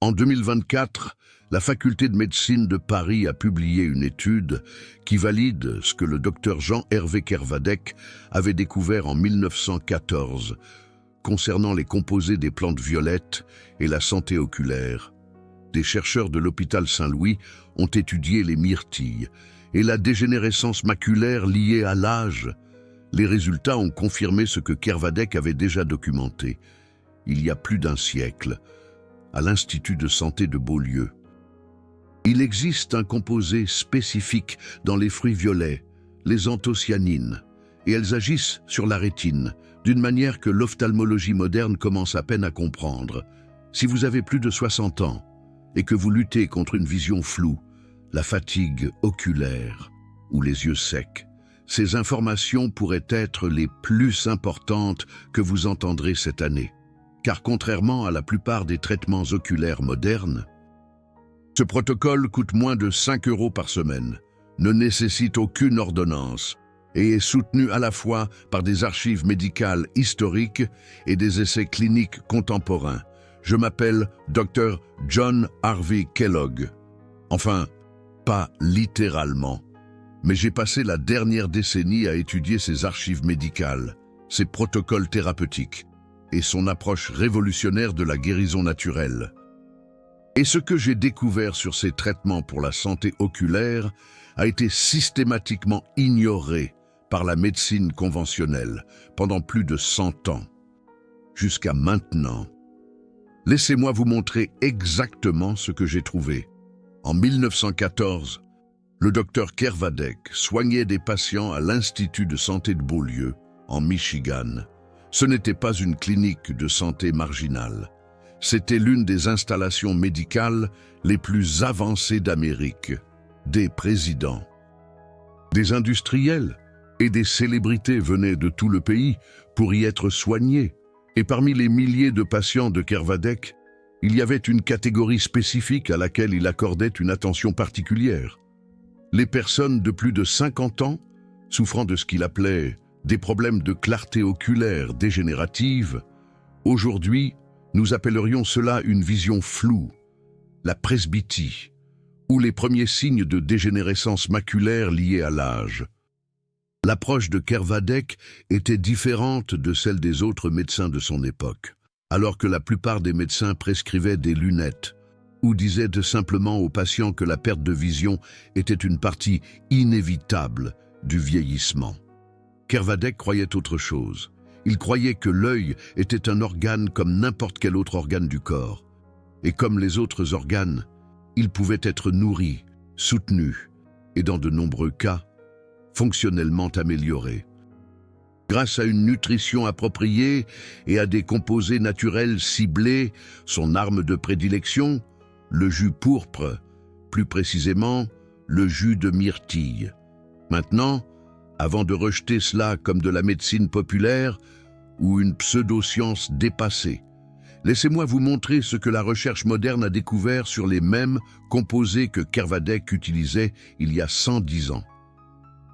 En 2024, la faculté de médecine de Paris a publié une étude qui valide ce que le docteur Jean-Hervé Kervadec avait découvert en 1914 concernant les composés des plantes violettes et la santé oculaire. Des chercheurs de l'hôpital Saint-Louis ont étudié les myrtilles et la dégénérescence maculaire liée à l'âge. Les résultats ont confirmé ce que Kervadec avait déjà documenté il y a plus d'un siècle à l'Institut de santé de Beaulieu. Il existe un composé spécifique dans les fruits violets, les anthocyanines, et elles agissent sur la rétine, d'une manière que l'ophtalmologie moderne commence à peine à comprendre. Si vous avez plus de 60 ans et que vous luttez contre une vision floue, la fatigue oculaire ou les yeux secs, ces informations pourraient être les plus importantes que vous entendrez cette année. Car contrairement à la plupart des traitements oculaires modernes, ce protocole coûte moins de 5 € par semaine, ne nécessite aucune ordonnance et est soutenu à la fois par des archives médicales historiques et des essais cliniques contemporains. Je m'appelle Dr. John Harvey Kellogg. Enfin, pas littéralement, mais j'ai passé la dernière décennie à étudier ces archives médicales, ces protocoles thérapeutiques et son approche révolutionnaire de la guérison naturelle. Et ce que j'ai découvert sur ces traitements pour la santé oculaire a été systématiquement ignoré par la médecine conventionnelle pendant plus de 100 ans, jusqu'à maintenant. Laissez-moi vous montrer exactement ce que j'ai trouvé. En 1914, le docteur Kervadec soignait des patients à l'Institut de santé de Beaulieu, en Michigan. Ce n'était pas une clinique de santé marginale. C'était l'une des installations médicales les plus avancées d'Amérique. Des présidents, des industriels et des célébrités venaient de tout le pays pour y être soignés. Et parmi les milliers de patients de Kervadec, il y avait une catégorie spécifique à laquelle il accordait une attention particulière. Les personnes de plus de 50 ans, souffrant de ce qu'il appelait des problèmes de clarté oculaire dégénérative. Aujourd'hui, nous appellerions cela une vision floue, la presbytie, ou les premiers signes de dégénérescence maculaire liés à l'âge. L'approche de Kervadec était différente de celle des autres médecins de son époque, alors que la plupart des médecins prescrivaient des lunettes ou disaient simplement aux patients que la perte de vision était une partie inévitable du vieillissement. Kervadec croyait autre chose. Il croyait que l'œil était un organe comme n'importe quel autre organe du corps. Et comme les autres organes, il pouvait être nourri, soutenu et dans de nombreux cas, fonctionnellement amélioré. Grâce à une nutrition appropriée et à des composés naturels ciblés, son arme de prédilection, le jus pourpre, plus précisément le jus de myrtille. Maintenant, avant de rejeter cela comme de la médecine populaire ou une pseudo-science dépassée, laissez-moi vous montrer ce que la recherche moderne a découvert sur les mêmes composés que Kervadec utilisait il y a 110 ans.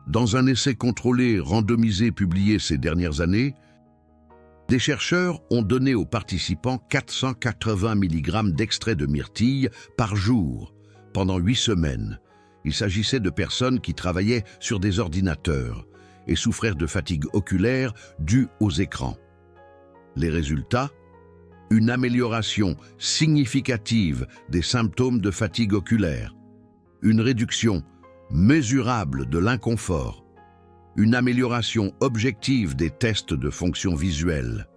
Dans un essai contrôlé randomisé publié ces dernières années, des chercheurs ont donné aux participants 480 mg d'extrait de myrtille par jour pendant 8 semaines. Il s'agissait de personnes qui travaillaient sur des ordinateurs et souffraient de fatigue oculaire due aux écrans. Les résultats ? Une amélioration significative des symptômes de fatigue oculaire, une réduction mesurable de l'inconfort, une amélioration objective des tests de fonction visuelle.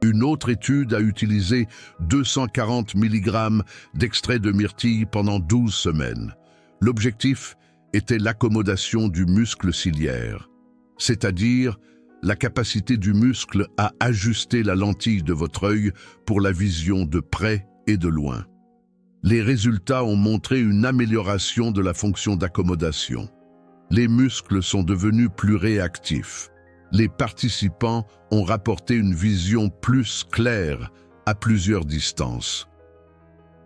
Une autre étude a utilisé 240 mg d'extrait de myrtille pendant 12 semaines. L'objectif était l'accommodation du muscle ciliaire, c'est-à-dire la capacité du muscle à ajuster la lentille de votre œil pour la vision de près et de loin. Les résultats ont montré une amélioration de la fonction d'accommodation. Les muscles sont devenus plus réactifs. Les participants ont rapporté une vision plus claire à plusieurs distances.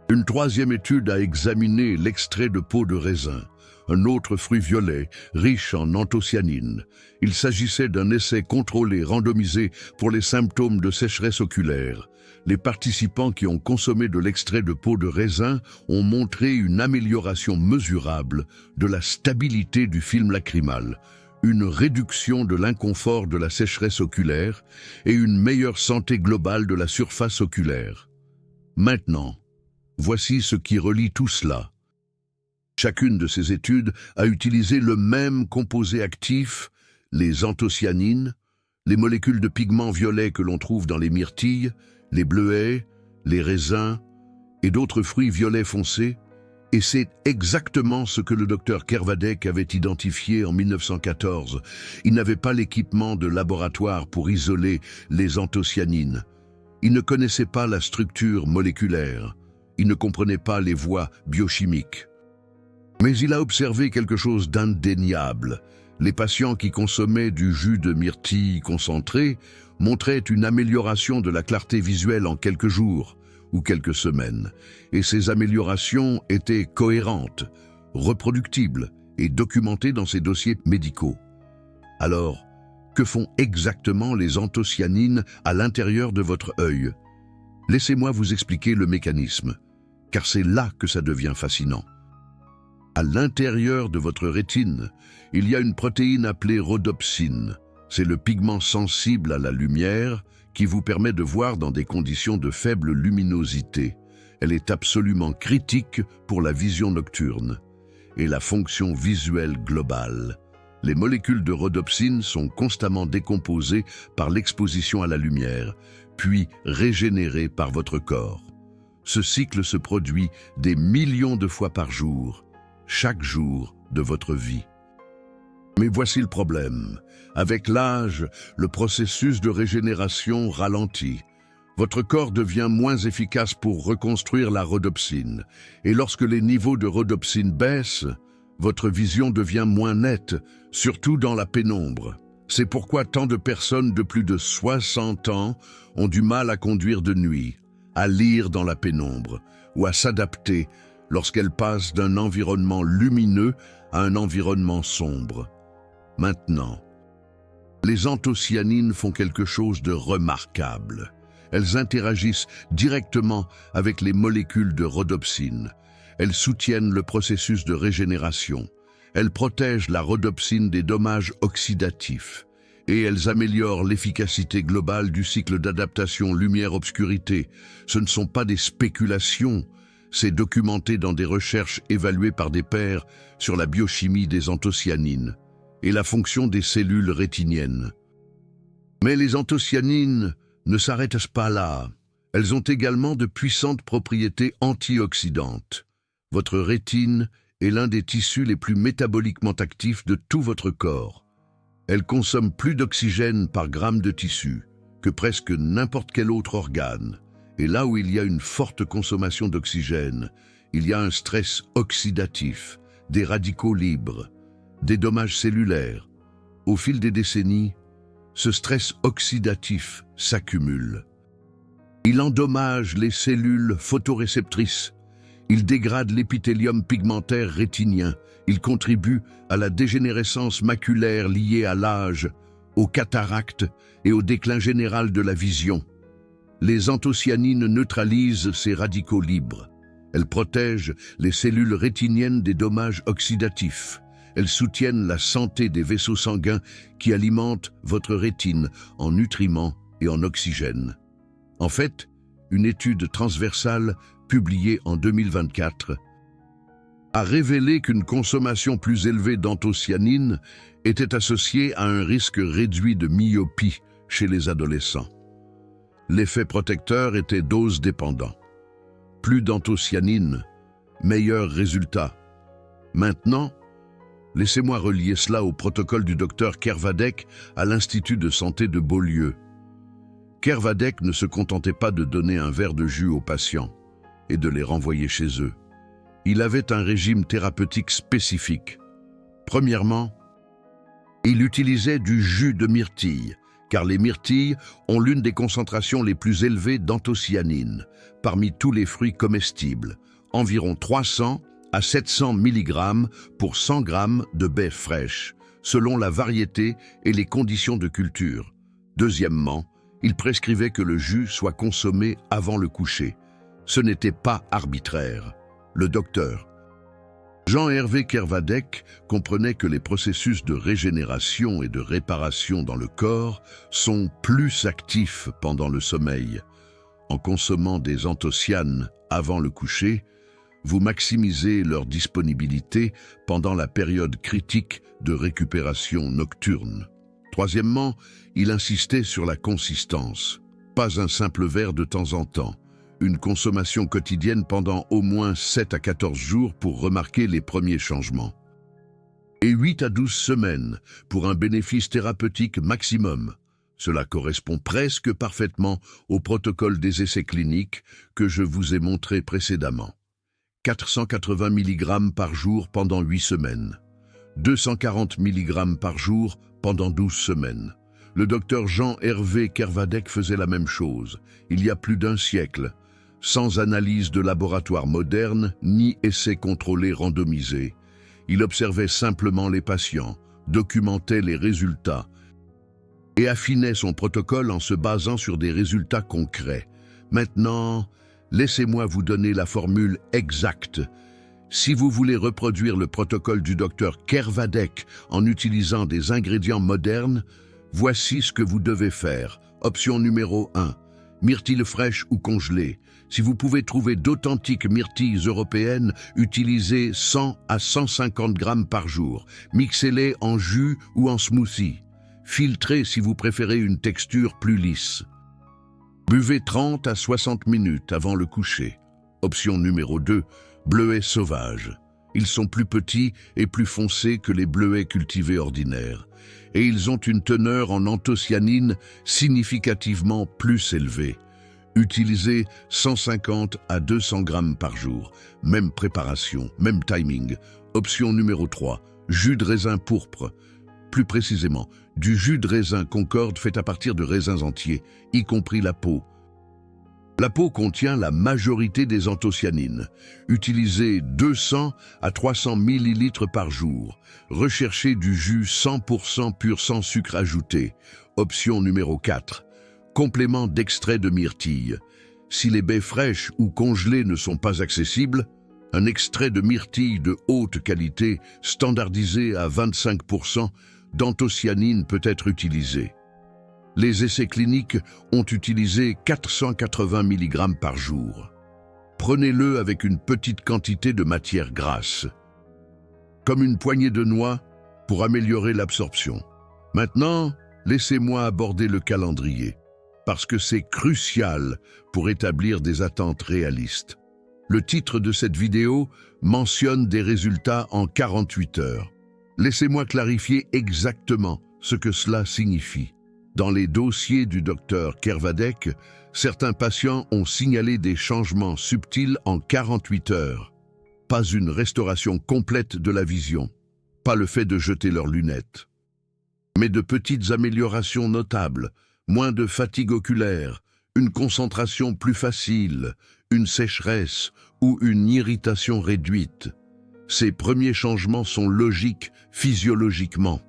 Une troisième étude a examiné l'extrait de peau de raisin, un autre fruit violet riche en anthocyanines. Il s'agissait d'un essai contrôlé randomisé pour les symptômes de sécheresse oculaire. Les participants qui ont consommé de l'extrait de peau de raisin ont montré une amélioration mesurable de la stabilité du film lacrymal, une réduction de l'inconfort de la sécheresse oculaire et une meilleure santé globale de la surface oculaire. Maintenant, voici ce qui relie tout cela. Chacune de ces études a utilisé le même composé actif, les anthocyanines, les molécules de pigments violets que l'on trouve dans les myrtilles, les bleuets, les raisins et d'autres fruits violets foncés, et c'est exactement ce que le docteur Kervadec avait identifié en 1914. Il n'avait pas l'équipement de laboratoire pour isoler les anthocyanines. Il ne connaissait pas la structure moléculaire. Il ne comprenait pas les voies biochimiques. Mais il a observé quelque chose d'indéniable. Les patients qui consommaient du jus de myrtille concentré montraient une amélioration de la clarté visuelle en quelques jours ou quelques semaines. Et ces améliorations étaient cohérentes, reproductibles et documentées dans ces dossiers médicaux. Alors, que font exactement les anthocyanines à l'intérieur de votre œil? Laissez-moi vous expliquer le mécanisme, car c'est là que ça devient fascinant. À l'intérieur de votre rétine, il y a une protéine appelée rhodopsine. C'est le pigment sensible à la lumière qui vous permet de voir dans des conditions de faible luminosité. Elle est absolument critique pour la vision nocturne et la fonction visuelle globale. Les molécules de rhodopsine sont constamment décomposées par l'exposition à la lumière, puis régénérées par votre corps. Ce cycle se produit des millions de fois par jour, chaque jour de votre vie. Mais voici le problème. Avec l'âge, le processus de régénération ralentit. Votre corps devient moins efficace pour reconstruire la rhodopsine. Et lorsque les niveaux de rhodopsine baissent, votre vision devient moins nette, surtout dans la pénombre. C'est pourquoi tant de personnes de plus de 60 ans ont du mal à conduire de nuit, à lire dans la pénombre ou à s'adapter lorsqu'elles passent d'un environnement lumineux à un environnement sombre. Maintenant, les anthocyanines font quelque chose de remarquable. Elles interagissent directement avec les molécules de rhodopsine. Elles soutiennent le processus de régénération. Elles protègent la rhodopsine des dommages oxydatifs. Et elles améliorent l'efficacité globale du cycle d'adaptation lumière-obscurité. Ce ne sont pas des spéculations. C'est documenté dans des recherches évaluées par des pairs sur la biochimie des anthocyanines et la fonction des cellules rétiniennes. Mais les anthocyanines ne s'arrêtent pas là. Elles ont également de puissantes propriétés antioxydantes. Votre rétine est l'un des tissus les plus métaboliquement actifs de tout votre corps. Elle consomme plus d'oxygène par gramme de tissu que presque n'importe quel autre organe. Et là où il y a une forte consommation d'oxygène, il y a un stress oxydatif, des radicaux libres, des dommages cellulaires. Au fil des décennies, ce stress oxydatif s'accumule. Il endommage les cellules photoréceptrices. Il dégrade l'épithélium pigmentaire rétinien. Il contribue à la dégénérescence maculaire liée à l'âge, aux cataractes et au déclin général de la vision. Les anthocyanines neutralisent ces radicaux libres. Elles protègent les cellules rétiniennes des dommages oxydatifs. Elles soutiennent la santé des vaisseaux sanguins qui alimentent votre rétine en nutriments et en oxygène. En fait, une étude transversale publiée en 2024 a révélé qu'une consommation plus élevée d'anthocyanines était associée à un risque réduit de myopie chez les adolescents. L'effet protecteur était dose dépendant. Plus d'anthocyanines, meilleur résultat. Maintenant, laissez-moi relier cela au protocole du docteur Kervadec à l'Institut de santé de Beaulieu. Kervadec ne se contentait pas de donner un verre de jus aux patients et de les renvoyer chez eux. Il avait un régime thérapeutique spécifique. Premièrement, il utilisait du jus de myrtille, car les myrtilles ont l'une des concentrations les plus élevées d'anthocyanines parmi tous les fruits comestibles, environ 300 à 700 mg pour 100 g de baies fraîches, selon la variété et les conditions de culture. Deuxièmement, Il prescrivait que le jus soit consommé avant le coucher. Ce n'était pas arbitraire. Le docteur Jean-Hervé Kervadec comprenait que les processus de régénération et de réparation dans le corps sont plus actifs pendant le sommeil. En consommant des anthocyanes avant le coucher, vous maximisez leur disponibilité pendant la période critique de récupération nocturne. Troisièmement, il insistait sur la consistance. Pas un simple verre de temps en temps. Une consommation quotidienne pendant au moins 7 à 14 jours pour remarquer les premiers changements. Et 8 à 12 semaines pour un bénéfice thérapeutique maximum. Cela correspond presque parfaitement au protocole des essais cliniques que je vous ai montré précédemment. 480 mg par jour pendant 8 semaines. 240 mg par jour pendant 12 semaines. Le docteur Jean-Hervé Kervadec faisait la même chose, il y a plus d'un siècle, sans analyse de laboratoire moderne ni essais contrôlés randomisés. Il observait simplement les patients, documentait les résultats et affinait son protocole en se basant sur des résultats concrets. Maintenant, laissez-moi vous donner la formule exacte. Si vous voulez reproduire le protocole du docteur Kervadec en utilisant des ingrédients modernes, voici ce que vous devez faire. Option numéro 1. Myrtilles fraîches ou congelées. Si vous pouvez trouver d'authentiques myrtilles européennes, utilisez 100 à 150 grammes par jour. Mixez-les en jus ou en smoothie. Filtrez si vous préférez une texture plus lisse. Buvez 30 à 60 minutes avant le coucher. Option numéro 2. Bleuets sauvages. Ils sont plus petits et plus foncés que les bleuets cultivés ordinaires. Et ils ont une teneur en anthocyanine significativement plus élevée. Utilisez 150 à 200 grammes par jour. Même préparation, même timing. Option numéro 3. Jus de raisin pourpre. Plus précisément, du jus de raisin Concorde fait à partir de raisins entiers, y compris la peau. La peau contient la majorité des anthocyanines. Utilisez 200 à 300 ml par jour. Recherchez du jus 100% pur sans sucre ajouté. Option numéro 4. Complément d'extrait de myrtille. Si les baies fraîches ou congelées ne sont pas accessibles, un extrait de myrtille de haute qualité, standardisé à 25% d'anthocyanine peut être utilisé. Les essais cliniques ont utilisé 480 mg par jour. Prenez-le avec une petite quantité de matière grasse, comme une poignée de noix pour améliorer l'absorption. Maintenant, laissez-moi aborder le calendrier, parce que c'est crucial pour établir des attentes réalistes. Le titre de cette vidéo mentionne des résultats en 48 heures. Laissez-moi clarifier exactement ce que cela signifie. Dans les dossiers du docteur Kervadec, certains patients ont signalé des changements subtils en 48 heures. Pas une restauration complète de la vision, pas le fait de jeter leurs lunettes, mais de petites améliorations notables, moins de fatigue oculaire, une concentration plus facile, une sécheresse ou une irritation réduite. Ces premiers changements sont logiques physiologiquement.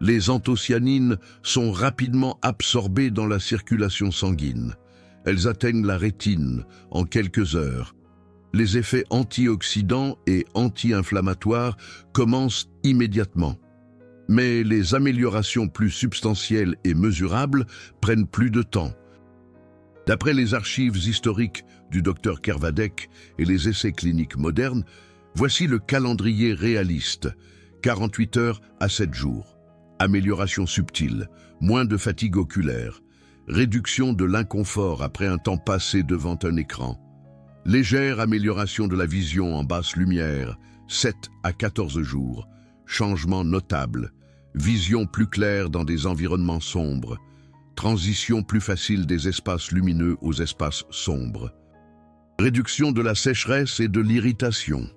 Les anthocyanines sont rapidement absorbées dans la circulation sanguine. Elles atteignent la rétine en quelques heures. Les effets antioxydants et anti-inflammatoires commencent immédiatement. Mais les améliorations plus substantielles et mesurables prennent plus de temps. D'après les archives historiques du docteur Kervadec et les essais cliniques modernes, voici le calendrier réaliste. 48 heures à 7 jours. Amélioration subtile, moins de fatigue oculaire, réduction de l'inconfort après un temps passé devant un écran, légère amélioration de la vision en basse lumière, 7 à 14 jours, changement notable, vision plus claire dans des environnements sombres, transition plus facile des espaces lumineux aux espaces sombres, réduction de la sécheresse et de l'irritation,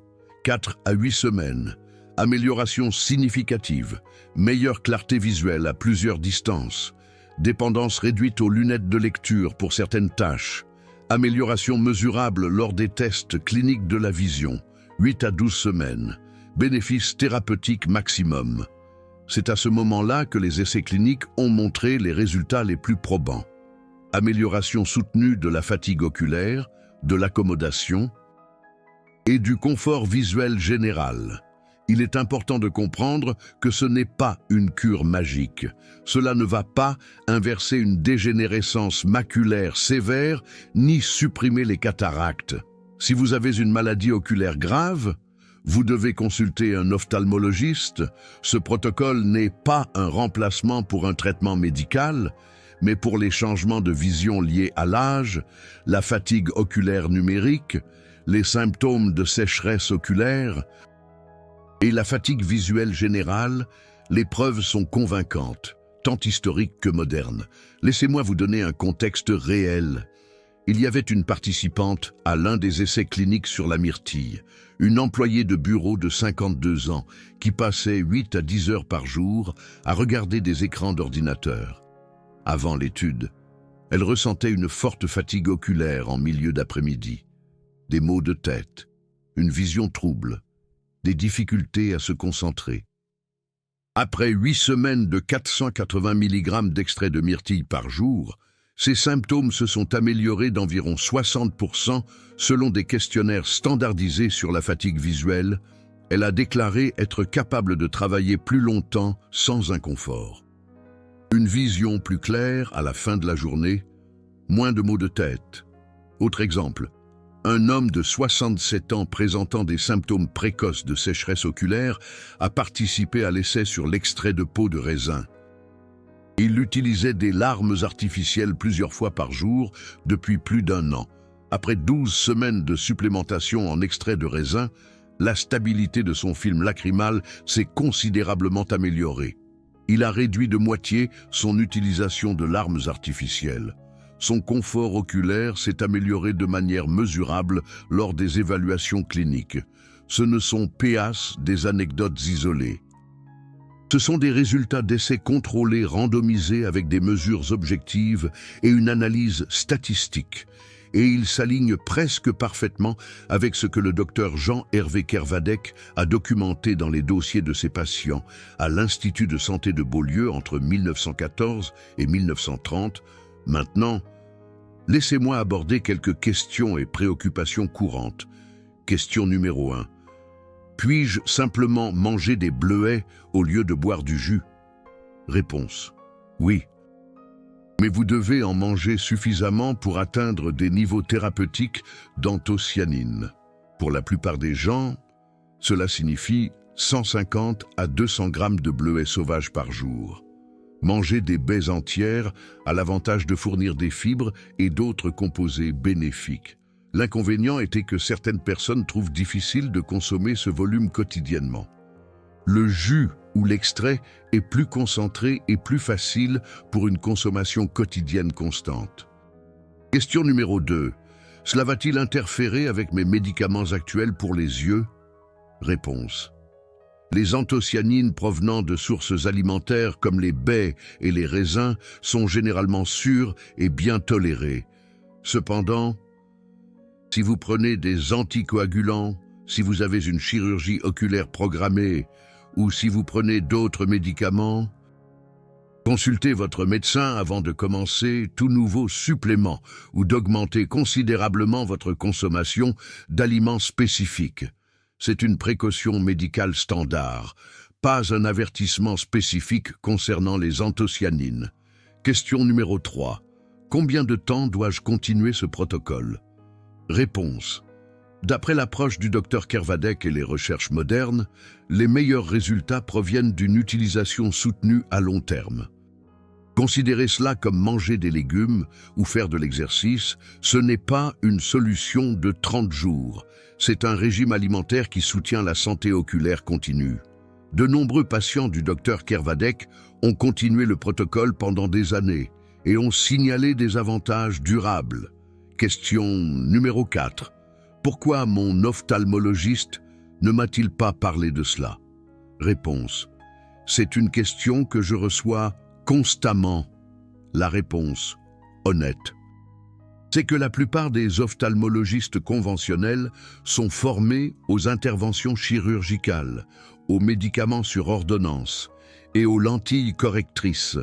4 à 8 semaines, amélioration significative, meilleure clarté visuelle à plusieurs distances, dépendance réduite aux lunettes de lecture pour certaines tâches, amélioration mesurable lors des tests cliniques de la vision, 8 à 12 semaines, bénéfice thérapeutique maximum. C'est à ce moment-là que les essais cliniques ont montré les résultats les plus probants. amélioration soutenue de la fatigue oculaire, de l'accommodation et du confort visuel général. Il est important de comprendre que ce n'est pas une cure magique. Cela ne va pas inverser une dégénérescence maculaire sévère ni supprimer les cataractes. Si vous avez une maladie oculaire grave, vous devez consulter un ophtalmologiste. Ce protocole n'est pas un remplacement pour un traitement médical, mais pour les changements de vision liés à l'âge, la fatigue oculaire numérique, les symptômes de sécheresse oculaire et la fatigue visuelle générale. Les preuves sont convaincantes, tant historiques que modernes. Laissez-moi vous donner un contexte réel. Il y avait une participante à l'un des essais cliniques sur la myrtille, une employée de bureau de 52 ans qui passait 8 à 10 heures par jour à regarder des écrans d'ordinateur. Avant l'étude, elle ressentait une forte fatigue oculaire en milieu d'après-midi, des maux de tête, une vision trouble, des difficultés à se concentrer. Après 8 semaines de 480 mg d'extrait de myrtille par jour, ses symptômes se sont améliorés d'environ 60% selon des questionnaires standardisés sur la fatigue visuelle. Elle a déclaré être capable de travailler plus longtemps sans inconfort. Une vision plus claire à la fin de la journée, moins de maux de tête. Autre exemple, un homme de 67 ans présentant des symptômes précoces de sécheresse oculaire a participé à l'essai sur l'extrait de peau de raisin. Il utilisait des larmes artificielles plusieurs fois par jour depuis plus d'1 an. Après 12 semaines de supplémentation en extrait de raisin, la stabilité de son film lacrymal s'est considérablement améliorée. Il a réduit de moitié son utilisation de larmes artificielles. Son confort oculaire s'est amélioré de manière mesurable lors des évaluations cliniques. Ce ne sont PAS des anecdotes isolées. Ce sont des résultats d'essais contrôlés randomisés avec des mesures objectives et une analyse statistique. Et ils s'alignent presque parfaitement avec ce que le docteur Jean-Hervé Kervadec a documenté dans les dossiers de ses patients à l'Institut de santé de Beaulieu entre 1914 et 1930. Maintenant, laissez-moi aborder quelques questions et préoccupations courantes. Question numéro 1. Puis-je simplement manger des bleuets au lieu de boire du jus? Réponse: oui. Mais vous devez en manger suffisamment pour atteindre des niveaux thérapeutiques d'anthocyanine. Pour la plupart des gens, cela signifie 150 à 200 grammes de bleuets sauvages par jour. Manger des baies entières a l'avantage de fournir des fibres et d'autres composés bénéfiques. L'inconvénient était que certaines personnes trouvent difficile de consommer ce volume quotidiennement. Le jus ou l'extrait est plus concentré et plus facile pour une consommation quotidienne constante. Question numéro 2. Cela va-t-il interférer avec mes médicaments actuels pour les yeux? Réponse: les anthocyanines provenant de sources alimentaires comme les baies et les raisins sont généralement sûres et bien tolérées. Cependant, si vous prenez des anticoagulants, si vous avez une chirurgie oculaire programmée ou si vous prenez d'autres médicaments, consultez votre médecin avant de commencer tout nouveau supplément ou d'augmenter considérablement votre consommation d'aliments spécifiques. C'est une précaution médicale standard, pas un avertissement spécifique concernant les anthocyanines. Question numéro 3. Combien de temps dois-je continuer ce protocole? Réponse: d'après l'approche du Dr Kervadec et les recherches modernes, les meilleurs résultats proviennent d'une utilisation soutenue à long terme. Considérez cela comme manger des légumes ou faire de l'exercice, ce n'est pas une solution de 30 jours. C'est un régime alimentaire qui soutient la santé oculaire continue. De nombreux patients du Dr Kervadec ont continué le protocole pendant des années et ont signalé des avantages durables. Question numéro 4. Pourquoi mon ophtalmologiste ne m'a-t-il pas parlé de cela? Réponse: c'est une question que je reçois constamment. La réponse honnête: c'est que la plupart des ophtalmologistes conventionnels sont formés aux interventions chirurgicales, aux médicaments sur ordonnance et aux lentilles correctrices.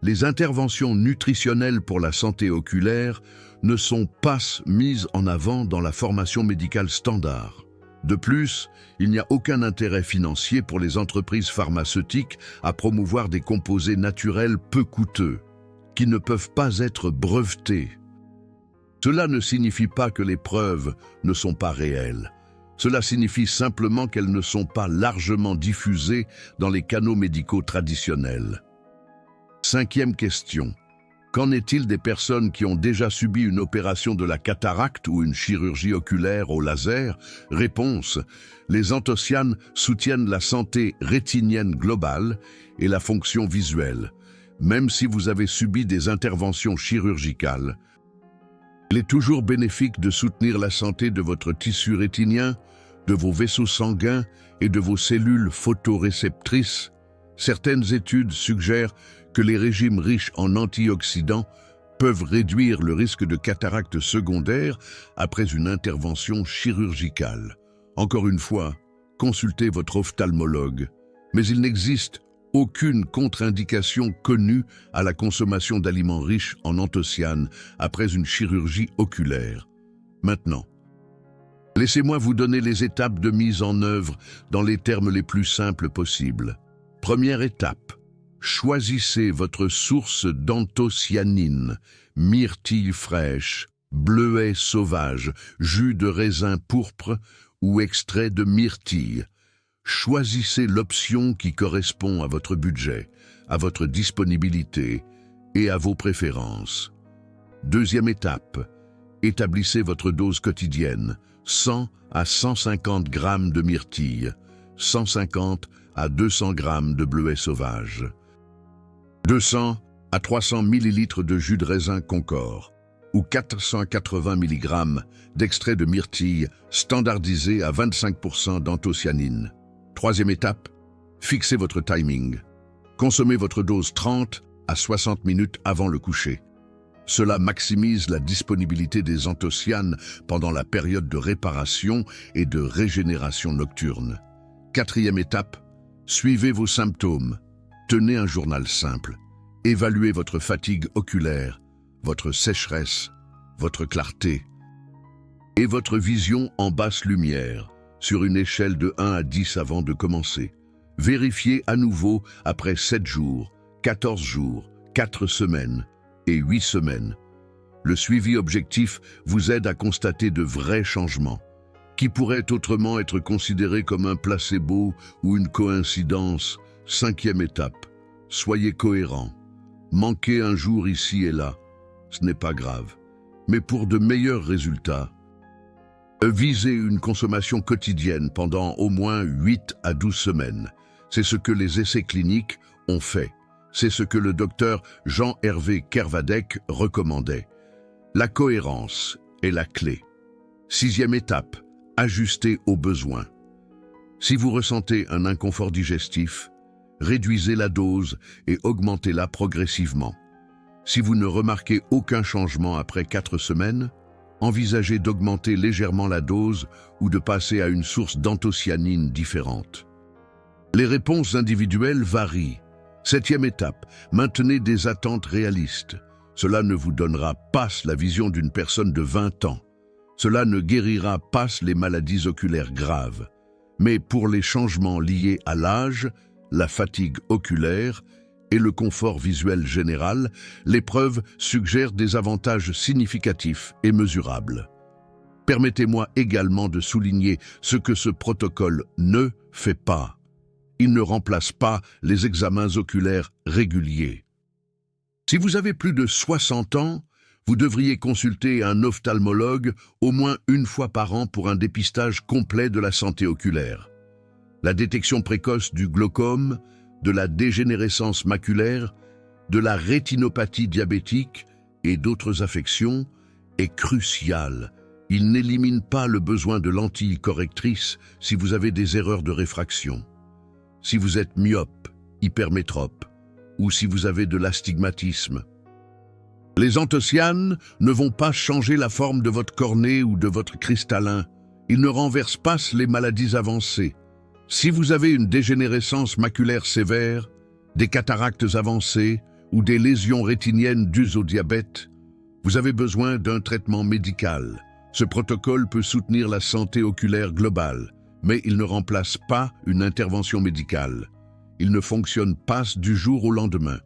Les interventions nutritionnelles pour la santé oculaire ne sont pas mises en avant dans la formation médicale standard. De plus, il n'y a aucun intérêt financier pour les entreprises pharmaceutiques à promouvoir des composés naturels peu coûteux, qui ne peuvent pas être brevetés. Cela ne signifie pas que les preuves ne sont pas réelles. Cela signifie simplement qu'elles ne sont pas largement diffusées dans les canaux médicaux traditionnels. 5e question. Qu'en est-il des personnes qui ont déjà subi une opération de la cataracte ou une chirurgie oculaire au laser? Réponse. Les anthocyanes soutiennent la santé rétinienne globale et la fonction visuelle, même si vous avez subi des interventions chirurgicales. Il est toujours bénéfique de soutenir la santé de votre tissu rétinien, de vos vaisseaux sanguins et de vos cellules photoréceptrices. Certaines études suggèrent que les régimes riches en antioxydants peuvent réduire le risque de cataracte secondaire après une intervention chirurgicale. Encore une fois, consultez votre ophtalmologue, mais il n'existe aucune contre-indication connue à la consommation d'aliments riches en anthocyanes après une chirurgie oculaire. Maintenant, laissez-moi vous donner les étapes de mise en œuvre dans les termes les plus simples possibles. Première étape. Choisissez votre source d'anthocyanine, myrtille fraîche, bleuet sauvage, jus de raisin pourpre ou extrait de myrtille. Choisissez l'option qui correspond à votre budget, à votre disponibilité et à vos préférences. Deuxième étape. Établissez votre dose quotidienne, 100 à 150 grammes de myrtille, 150 à 200 grammes de bleuet sauvage, 200 à 300 ml de jus de raisin Concor ou 480 mg d'extrait de myrtille standardisé à 25% d'anthocyanine. Troisième étape, fixez votre timing. Consommez votre dose 30 à 60 minutes avant le coucher. Cela maximise la disponibilité des anthocyanes pendant la période de réparation et de régénération nocturne. Quatrième étape, suivez vos symptômes. Tenez un journal simple. Évaluez votre fatigue oculaire, votre sécheresse, votre clarté et votre vision en basse lumière sur une échelle de 1 à 10 avant de commencer. Vérifiez à nouveau après 7 jours, 14 jours, 4 semaines et 8 semaines. Le suivi objectif vous aide à constater de vrais changements, qui pourraient autrement être considérés comme un placebo ou une coïncidence. Cinquième étape, soyez cohérent. Manquez un jour ici et là, ce n'est pas grave. Mais pour de meilleurs résultats, visez une consommation quotidienne pendant au moins 8 à 12 semaines. C'est ce que les essais cliniques ont fait. C'est ce que le docteur Jean-Hervé Kervadec recommandait. La cohérence est la clé. Sixième étape, ajustez aux besoins. Si vous ressentez un inconfort digestif, réduisez la dose et augmentez-la progressivement. Si vous ne remarquez aucun changement après 4 semaines, envisagez d'augmenter légèrement la dose ou de passer à une source d'anthocyanine différente. Les réponses individuelles varient. Septième étape, maintenez des attentes réalistes. Cela ne vous donnera pas la vision d'une personne de 20 ans. Cela ne guérira pas les maladies oculaires graves. Mais pour les changements liés à l'âge, la fatigue oculaire et le confort visuel général, les preuves suggèrent des avantages significatifs et mesurables. Permettez-moi également de souligner ce que ce protocole ne fait pas. Il ne remplace pas les examens oculaires réguliers. Si vous avez plus de 60 ans, vous devriez consulter un ophtalmologue au moins une fois par an pour un dépistage complet de la santé oculaire. La détection précoce du glaucome, de la dégénérescence maculaire, de la rétinopathie diabétique et d'autres affections est cruciale. Il n'élimine pas le besoin de lentilles correctrices si vous avez des erreurs de réfraction. Si vous êtes myope, hypermétrope, ou si vous avez de l'astigmatisme. Les anthocyanes ne vont pas changer la forme de votre cornée ou de votre cristallin. Ils ne renversent pas les maladies avancées. Si vous avez une dégénérescence maculaire sévère, des cataractes avancées ou des lésions rétiniennes dues au diabète, vous avez besoin d'un traitement médical. Ce protocole peut soutenir la santé oculaire globale, mais il ne remplace pas une intervention médicale. Il ne fonctionne pas du jour au lendemain.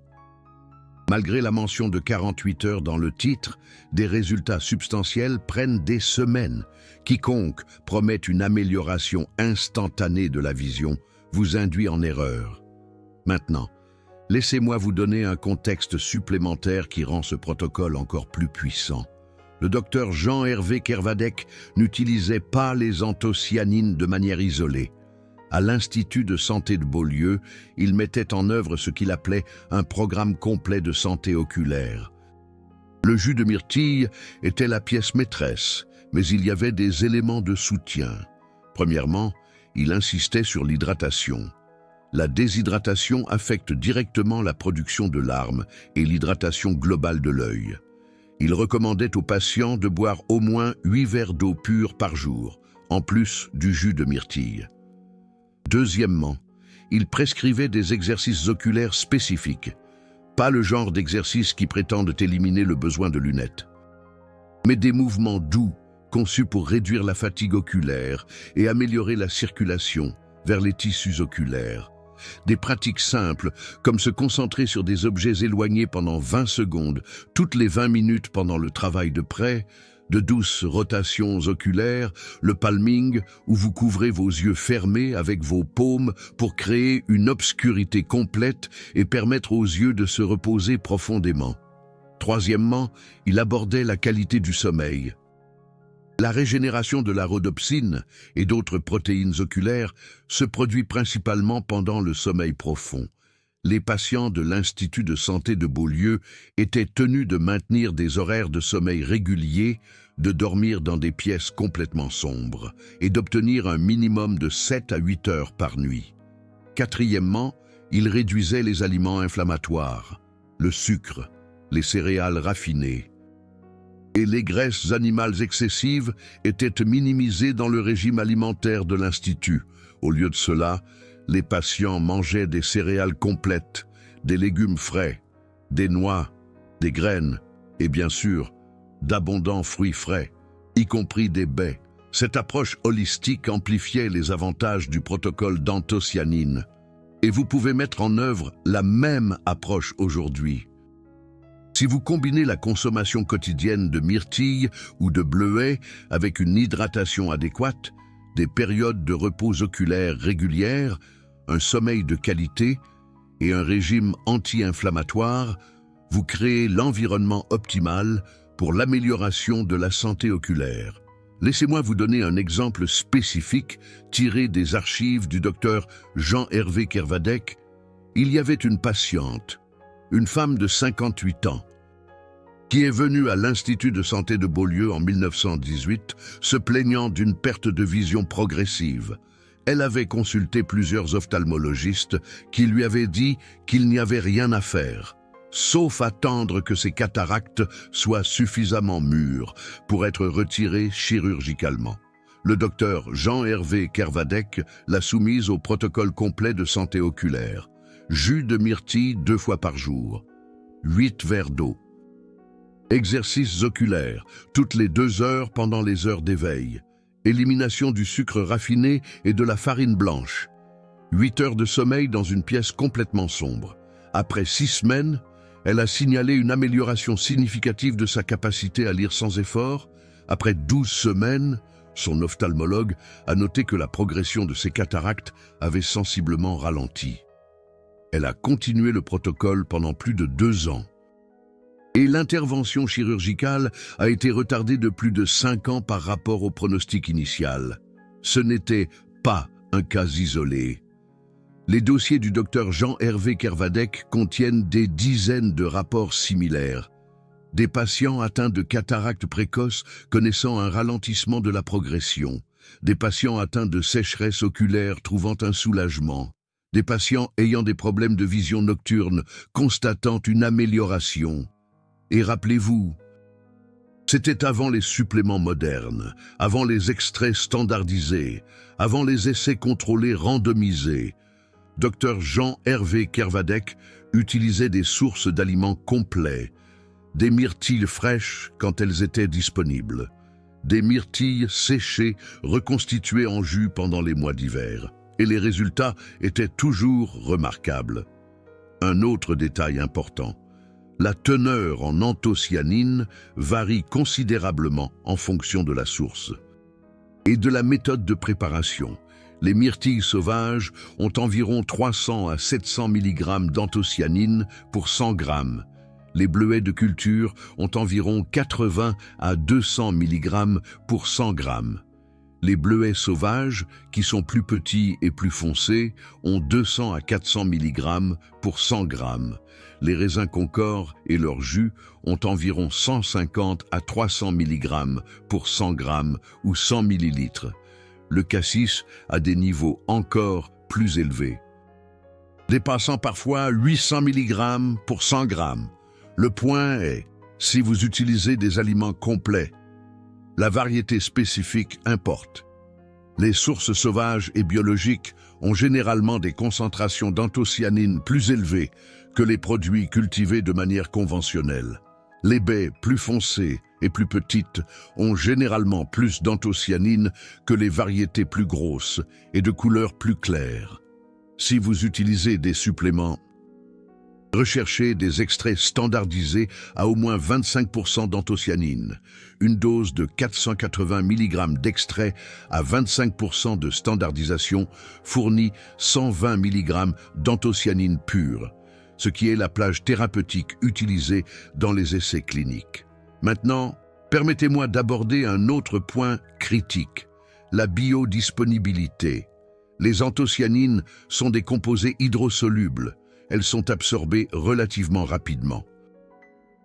Malgré la mention de 48 heures dans le titre, des résultats substantiels prennent des semaines. Quiconque promet une amélioration instantanée de la vision vous induit en erreur. Maintenant, laissez-moi vous donner un contexte supplémentaire qui rend ce protocole encore plus puissant. Le docteur Jean-Hervé Kervadec n'utilisait pas les anthocyanines de manière isolée. À l'Institut de santé de Beaulieu, il mettait en œuvre ce qu'il appelait un programme complet de santé oculaire. Le jus de myrtille était la pièce maîtresse, mais il y avait des éléments de soutien. Premièrement, il insistait sur l'hydratation. La déshydratation affecte directement la production de larmes et l'hydratation globale de l'œil. Il recommandait aux patients de boire au moins 8 verres d'eau pure par jour, en plus du jus de myrtille. Deuxièmement, il prescrivait des exercices oculaires spécifiques, pas le genre d'exercices qui prétendent éliminer le besoin de lunettes, mais des mouvements doux conçus pour réduire la fatigue oculaire et améliorer la circulation vers les tissus oculaires. Des pratiques simples, comme se concentrer sur des objets éloignés pendant 20 secondes, toutes les 20 minutes pendant le travail de près, de douces rotations oculaires, le palming, où vous couvrez vos yeux fermés avec vos paumes pour créer une obscurité complète et permettre aux yeux de se reposer profondément. Troisièmement, il abordait la qualité du sommeil. La régénération de la rhodopsine et d'autres protéines oculaires se produit principalement pendant le sommeil profond. Les patients de l'Institut de santé de Beaulieu étaient tenus de maintenir des horaires de sommeil réguliers, de dormir dans des pièces complètement sombres et d'obtenir un minimum de 7 à 8 heures par nuit. Quatrièmement, il réduisait les aliments inflammatoires, le sucre, les céréales raffinées, et les graisses animales excessives étaient minimisées dans le régime alimentaire de l'Institut. Au lieu de cela, les patients mangeaient des céréales complètes, des légumes frais, des noix, des graines et bien sûr, d'abondants fruits frais, y compris des baies. Cette approche holistique amplifiait les avantages du protocole d'anthocyanine. Et vous pouvez mettre en œuvre la même approche aujourd'hui. Si vous combinez la consommation quotidienne de myrtille ou de bleuet avec une hydratation adéquate, des périodes de repos oculaire régulières, un sommeil de qualité et un régime anti-inflammatoire, vous créez l'environnement optimal pour l'amélioration de la santé oculaire. Laissez-moi vous donner un exemple spécifique tiré des archives du docteur Jean-Hervé Kervadec. Il y avait une patiente, une femme de 58 ans, qui est venue à l'Institut de santé de Beaulieu en 1918, se plaignant d'une perte de vision progressive. Elle avait consulté plusieurs ophtalmologistes qui lui avaient dit qu'il n'y avait rien à faire, sauf attendre que ses cataractes soient suffisamment mûres pour être retirées chirurgicalement. Le docteur Jean-Hervé Kervadec l'a soumise au protocole complet de santé oculaire. Jus de myrtille 2 fois par jour, 8 verres d'eau. Exercices oculaires, toutes les 2 heures pendant les heures d'éveil. Élimination du sucre raffiné et de la farine blanche. 8 heures de sommeil dans une pièce complètement sombre. Après 6 semaines, elle a signalé une amélioration significative de sa capacité à lire sans effort. Après 12 semaines, son ophtalmologue a noté que la progression de ses cataractes avait sensiblement ralenti. Elle a continué le protocole pendant plus de 2 ans. Et l'intervention chirurgicale a été retardée de plus de 5 ans par rapport au pronostic initial. Ce n'était pas un cas isolé. Les dossiers du docteur Jean-Hervé Kervadec contiennent des dizaines de rapports similaires. Des patients atteints de cataractes précoces connaissant un ralentissement de la progression. Des patients atteints de sécheresse oculaire trouvant un soulagement. Des patients ayant des problèmes de vision nocturne constatant une amélioration. Et rappelez-vous, c'était avant les suppléments modernes, avant les extraits standardisés, avant les essais contrôlés randomisés. Dr Jean-Hervé Kervadec utilisaient des sources d'aliments complets, des myrtilles fraîches quand elles étaient disponibles, des myrtilles séchées reconstituées en jus pendant les mois d'hiver. Et les résultats étaient toujours remarquables. Un autre détail important, la teneur en anthocyanine varie considérablement en fonction de la source et de la méthode de préparation. Les myrtilles sauvages ont environ 300 à 700 mg d'anthocyanine pour 100 g. Les bleuets de culture ont environ 80 à 200 mg pour 100 g. Les bleuets sauvages, qui sont plus petits et plus foncés, ont 200 à 400 mg pour 100 g. Les raisins Concor et leur jus ont environ 150 à 300 mg pour 100 g ou 100 ml. Le cassis a des niveaux encore plus élevés, dépassant parfois 800 mg pour 100 g. Le point est, si vous utilisez des aliments complets, la variété spécifique importe. Les sources sauvages et biologiques ont généralement des concentrations d'anthocyanine plus élevées que les produits cultivés de manière conventionnelle. Les baies plus foncées et plus petites ont généralement plus d'anthocyanine que les variétés plus grosses et de couleur plus claire. Si vous utilisez des suppléments, recherchez des extraits standardisés à au moins 25% d'anthocyanine. Une dose de 480 mg d'extrait à 25% de standardisation fournit 120 mg d'anthocyanine pure, ce qui est la plage thérapeutique utilisée dans les essais cliniques. Maintenant, permettez-moi d'aborder un autre point critique, la biodisponibilité. Les anthocyanines sont des composés hydrosolubles. Elles sont absorbées relativement rapidement.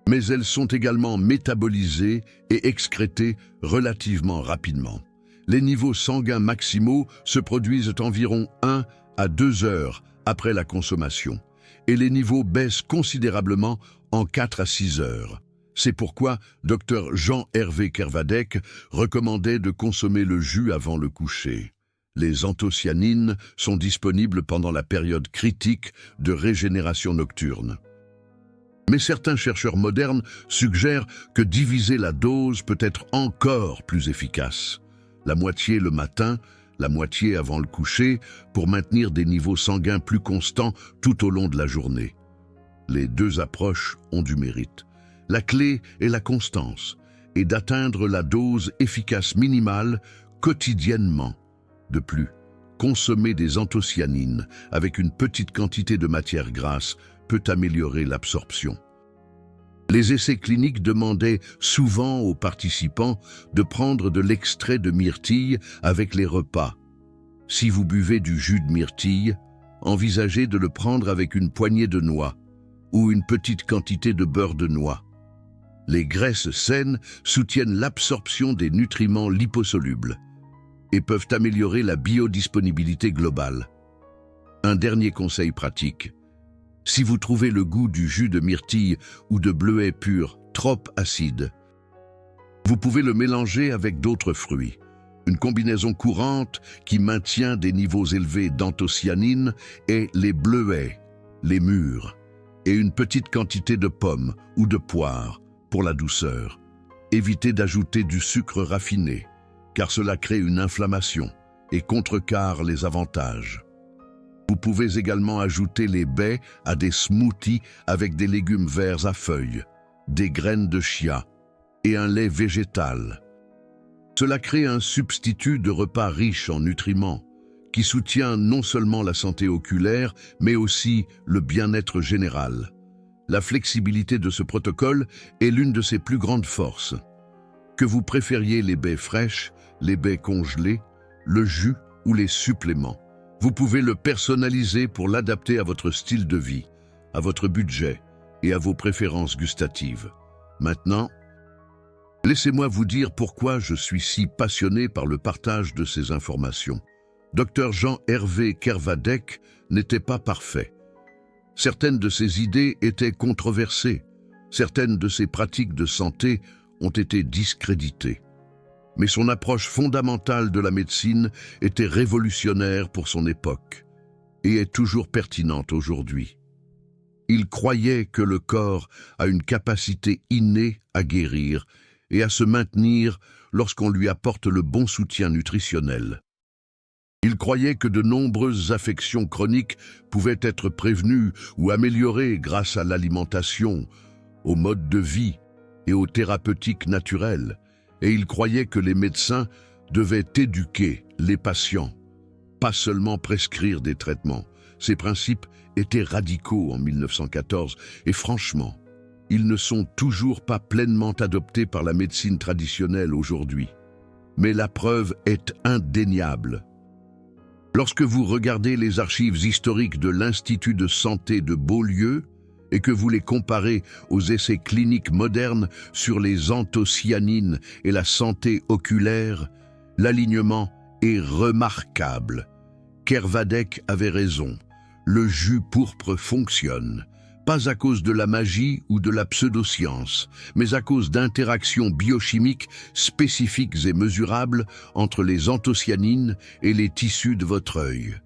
Mais elles sont également métabolisées et excrétées relativement rapidement. Les niveaux sanguins maximaux se produisent environ 1 à 2 heures après la consommation, et les niveaux baissent considérablement en 4 à 6 heures. C'est pourquoi Dr Jean-Hervé Kervadec recommandait de consommer le jus avant le coucher. Les anthocyanines sont disponibles pendant la période critique de régénération nocturne. Mais certains chercheurs modernes suggèrent que diviser la dose peut être encore plus efficace. La moitié le matin, la moitié avant le coucher, pour maintenir des niveaux sanguins plus constants tout au long de la journée. Les deux approches ont du mérite. La clé est la constance et d'atteindre la dose efficace minimale quotidiennement. De plus, consommer des anthocyanines avec une petite quantité de matière grasse peut améliorer l'absorption. Les essais cliniques demandaient souvent aux participants de prendre de l'extrait de myrtille avec les repas. Si vous buvez du jus de myrtille, envisagez de le prendre avec une poignée de noix ou une petite quantité de beurre de noix. Les graisses saines soutiennent l'absorption des nutriments liposolubles et peuvent améliorer la biodisponibilité globale. Un dernier conseil pratique. Si vous trouvez le goût du jus de myrtille ou de bleuet pur trop acide, vous pouvez le mélanger avec d'autres fruits. Une combinaison courante qui maintient des niveaux élevés d'anthocyanine est les bleuets, les mûres, et une petite quantité de pommes ou de poires pour la douceur. Évitez d'ajouter du sucre raffiné, car cela crée une inflammation et contrecarre les avantages. Vous pouvez également ajouter les baies à des smoothies avec des légumes verts à feuilles, des graines de chia et un lait végétal. Cela crée un substitut de repas riche en nutriments qui soutient non seulement la santé oculaire, mais aussi le bien-être général. La flexibilité de ce protocole est l'une de ses plus grandes forces. Que vous préfériez les baies fraîches, les baies congelées, le jus ou les suppléments, vous pouvez le personnaliser pour l'adapter à votre style de vie, à votre budget et à vos préférences gustatives. Maintenant, laissez-moi vous dire pourquoi je suis si passionné par le partage de ces informations. Dr Jean-Hervé Kervadec n'était pas parfait. Certaines de ses idées étaient controversées. Certaines de ses pratiques de santé ont été discréditées. Mais son approche fondamentale de la médecine était révolutionnaire pour son époque et est toujours pertinente aujourd'hui. Il croyait que le corps a une capacité innée à guérir et à se maintenir lorsqu'on lui apporte le bon soutien nutritionnel. Il croyait que de nombreuses affections chroniques pouvaient être prévenues ou améliorées grâce à l'alimentation, au mode de vie et aux thérapeutiques naturelles, et il croyait que les médecins devaient éduquer les patients, pas seulement prescrire des traitements. Ces principes étaient radicaux en 1914 et franchement, ils ne sont toujours pas pleinement adoptés par la médecine traditionnelle aujourd'hui. Mais la preuve est indéniable. Lorsque vous regardez les archives historiques de l'Institut de santé de Beaulieu et que vous les comparez aux essais cliniques modernes sur les anthocyanines et la santé oculaire, l'alignement est remarquable. Kervadec avait raison. Le jus pourpre fonctionne, pas à cause de la magie ou de la pseudoscience, mais à cause d'interactions biochimiques spécifiques et mesurables entre les anthocyanines et les tissus de votre œil.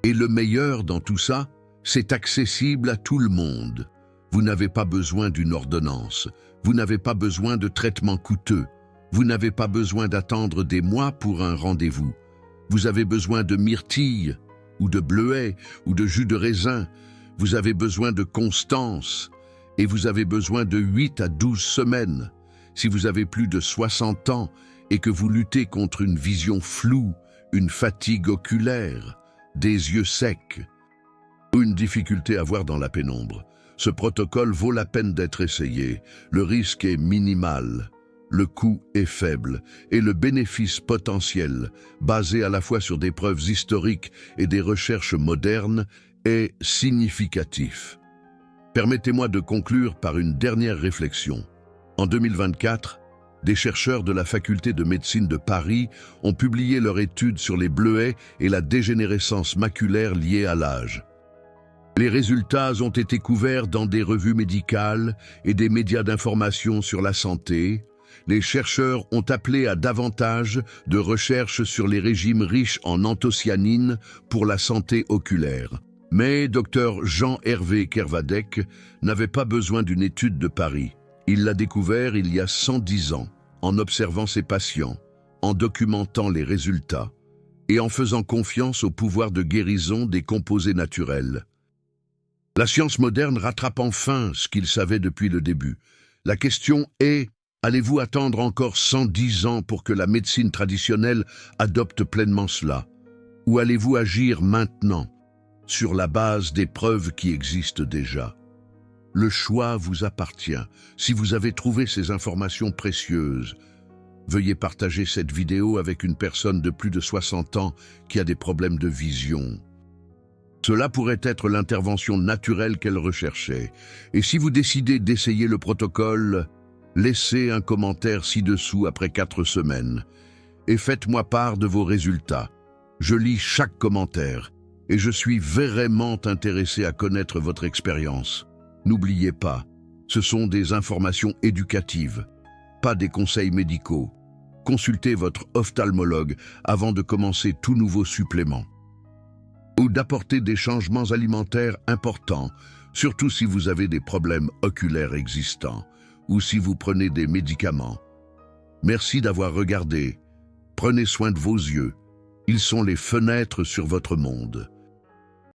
Et le meilleur dans tout ça, c'est accessible à tout le monde. Vous n'avez pas besoin d'une ordonnance, vous n'avez pas besoin de traitements coûteux, vous n'avez pas besoin d'attendre des mois pour un rendez-vous. Vous avez besoin de myrtille, ou de bleuet, ou de jus de raisin. Vous avez besoin de constance, et vous avez besoin de 8 à 12 semaines. Si vous avez plus de 60 ans et que vous luttez contre une vision floue, une fatigue oculaire, des yeux secs, ou une difficulté à voir dans la pénombre, ce protocole vaut la peine d'être essayé. Le risque est minimal. Le coût est faible et le bénéfice potentiel, basé à la fois sur des preuves historiques et des recherches modernes, est significatif. Permettez-moi de conclure par une dernière réflexion. En 2024, des chercheurs de la faculté de médecine de Paris ont publié leur étude sur les bleuets et la dégénérescence maculaire liée à l'âge. Les résultats ont été couverts dans des revues médicales et des médias d'information sur la santé. Les chercheurs ont appelé à davantage de recherches sur les régimes riches en anthocyanines pour la santé oculaire. Mais Dr Jean-Hervé Kervadec n'avait pas besoin d'une étude de Paris. Il l'a découvert il y a 110 ans, en observant ses patients, en documentant les résultats et en faisant confiance au pouvoir de guérison des composés naturels. La science moderne rattrape enfin ce qu'il savait depuis le début. La question est: allez-vous attendre encore 110 ans pour que la médecine traditionnelle adopte pleinement cela? Ou allez-vous agir maintenant, sur la base des preuves qui existent déjà? Le choix vous appartient. Si vous avez trouvé ces informations précieuses, veuillez partager cette vidéo avec une personne de plus de 60 ans qui a des problèmes de vision. Cela pourrait être l'intervention naturelle qu'elle recherchait. Et si vous décidez d'essayer le protocole, laissez un commentaire ci-dessous après 4 semaines et faites-moi part de vos résultats. Je lis chaque commentaire et je suis vraiment intéressé à connaître votre expérience. N'oubliez pas, ce sont des informations éducatives, pas des conseils médicaux. Consultez votre ophtalmologue avant de commencer tout nouveau supplément. Ou d'apporter des changements alimentaires importants, surtout si vous avez des problèmes oculaires existants ou si vous prenez des médicaments. Merci d'avoir regardé. Prenez soin de vos yeux. Ils sont les fenêtres sur votre monde.